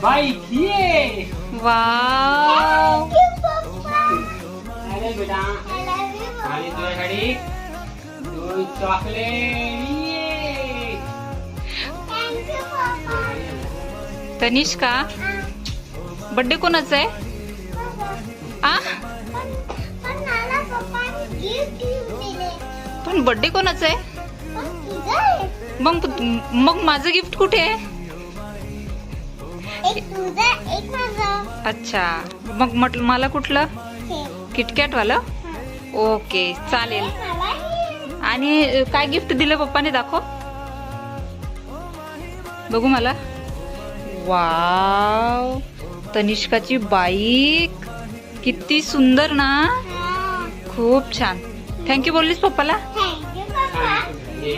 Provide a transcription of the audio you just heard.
Bike ये. Wow. अरे बेटा आणि तुझ्यासाठी दोन चॉकलेट ये. तनिष्का, बर्थडे कोणाचा आहे? आ पण बर्थडे कोणाचा आहे? मग माझं गिफ्ट कुठे आहे? अच्छा, मग म्हटलं मला कुठलं? किटकॅट वालं. ओके चालेल. आणि काय गिफ्ट दिलं पप्पाने दाखव बघू मला. वाव, तनिष्काची बाईक किती सुंदर ना. खूप छान. थँक्यू बोललीस पप्पाला? ये.